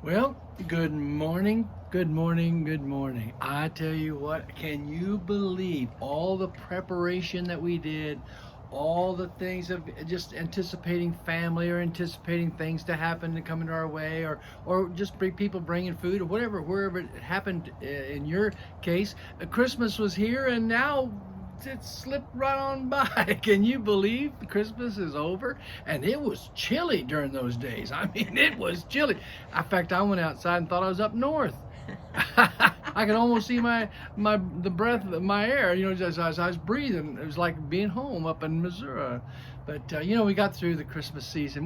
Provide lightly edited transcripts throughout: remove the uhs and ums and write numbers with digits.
Well, good morning, good morning, good morning. I tell you what, can you believe all the preparation that we did, all the things of just anticipating family or anticipating things to happen to come into our way, or just people bringing food or whatever, wherever it happened in your case. Christmas was here and now it slipped right on by. Can you believe Christmas is over? And it was chilly during those days. I mean, it was chilly. In fact, I went outside and thought I was up north. I could almost see the breath of my air, as I was breathing. It was like being home up in Missouri. But we got through the Christmas season.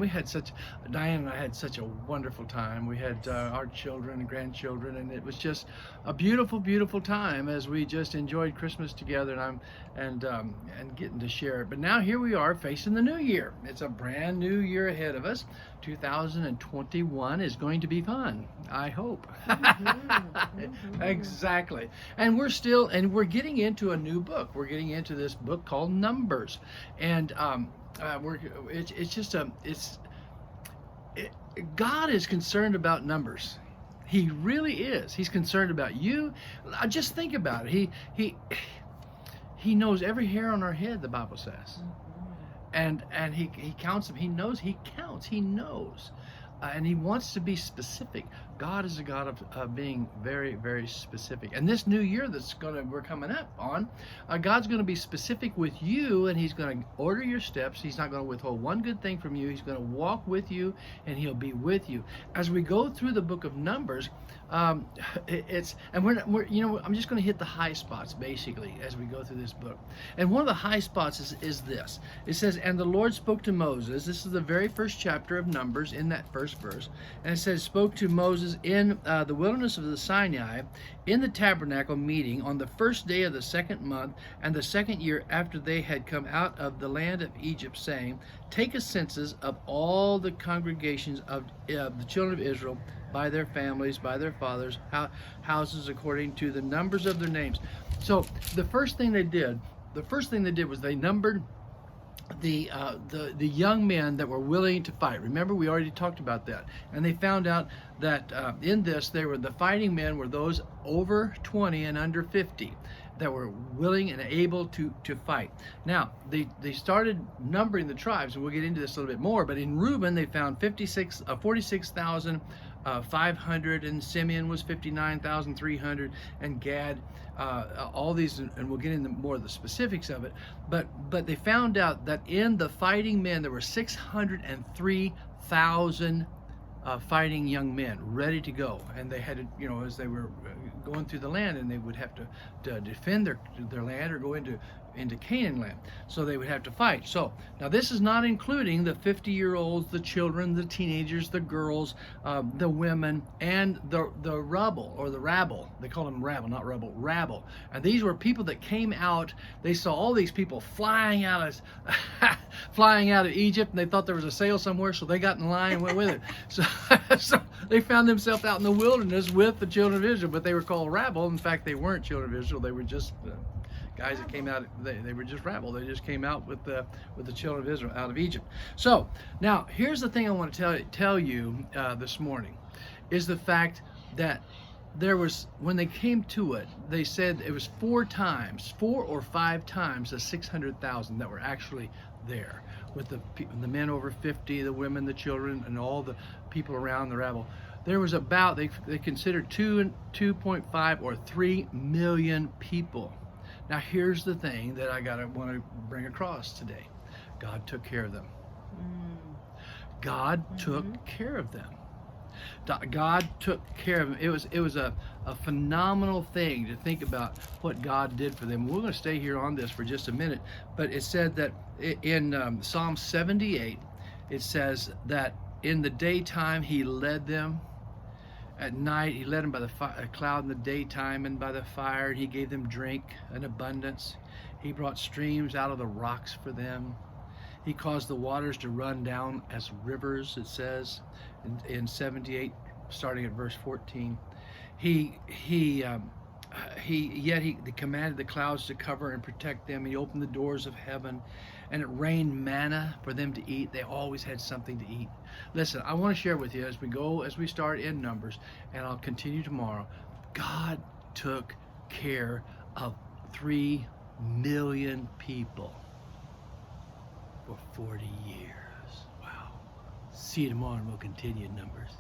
Diane and I had such a wonderful time. We had our children and grandchildren, and it was just a beautiful, beautiful time as we just enjoyed Christmas together. And getting to share it. But now here we are facing the new year. It's a brand new year ahead of us. 2021 is going to be fun, I hope. Exactly. And we're getting into a new book. We're getting into this book called Numbers. And God is concerned about numbers. He really is. He's concerned about you. Just think about it. He knows every hair on our head, the Bible says. And he counts them. He knows he counts. He knows. And he wants to be specific. God is a God of being very, very specific. And this new year we're coming up on, God's going to be specific with you, and he's going to order your steps. He's not going to withhold one good thing from you. He's going to walk with you, and he'll be with you. As we go through the book of Numbers, I'm just going to hit the high spots basically as we go through this book. And one of the high spots is this. It says, "And the Lord spoke to Moses." This is the very first chapter of Numbers in that first verse. And it says, "Spoke to Moses in the wilderness of the Sinai, in the tabernacle meeting on the first day of the second month, and the second year after they had come out of the land of Egypt, saying, Take a census of all the congregations of the children of Israel by their families, by their fathers' houses, according to the numbers of their names." So the first thing they did was they numbered the young men that were willing to fight. Remember, we already talked about that. And they found out that in this, the fighting men were those over 20 and under 50 that were willing and able to fight. Now, they started numbering the tribes, and we'll get into this a little bit more, but in Reuben, they found 46,500, and Simeon was 59,300, and Gad, all these, and we'll get into more of the specifics of it, but they found out that in the fighting men, there were 603,000 fighting young men ready to go, and they had to, as they were going through the land, and they would have to defend their land or go into Canaan land, so they would have to fight. So now this is not including the 50-year-olds, the children, the teenagers, the girls, the women, and the rubble, or the rabble. They call them rabble, not rebel, rabble. And these were people that came out. They saw all these people flying out of Egypt, and they thought there was a sail somewhere, so they got in line and went with it. So they found themselves out in the wilderness with the children of Israel, but they were called rabble. In fact, they weren't children of Israel. They were just guys that came out. They were just rabble. They just came out with the children of Israel out of Egypt. So now here's the thing I want to tell you this morning, is the fact that there was, when they came to it, they said it was 4 or 5 times the 600,000 that were actually there, with the men over 50, the women, the children, and all the people around the rabble. There was about, they considered 2.5 or 3 million people. Now here's the thing that I want to bring across today. God took care of them. God took care of them. God took care of them. It was a phenomenal thing to think about what God did for them. We're going to stay here on this for just a minute, but it said that in Psalm 78, it says that in the daytime he led them. At night, he led them by the cloud in the daytime, and by the fire, and he gave them drink in abundance. He brought streams out of the rocks for them. He caused the waters to run down as rivers, it says in 78, starting at verse 14. He He commanded the clouds to cover and protect them. He opened the doors of heaven, and it rained manna for them to eat. They always had something to eat. Listen, I want to share with you as we start in Numbers, and I'll continue tomorrow. God took care of 3 million people for 40 years. Wow. See you tomorrow, and we'll continue in Numbers.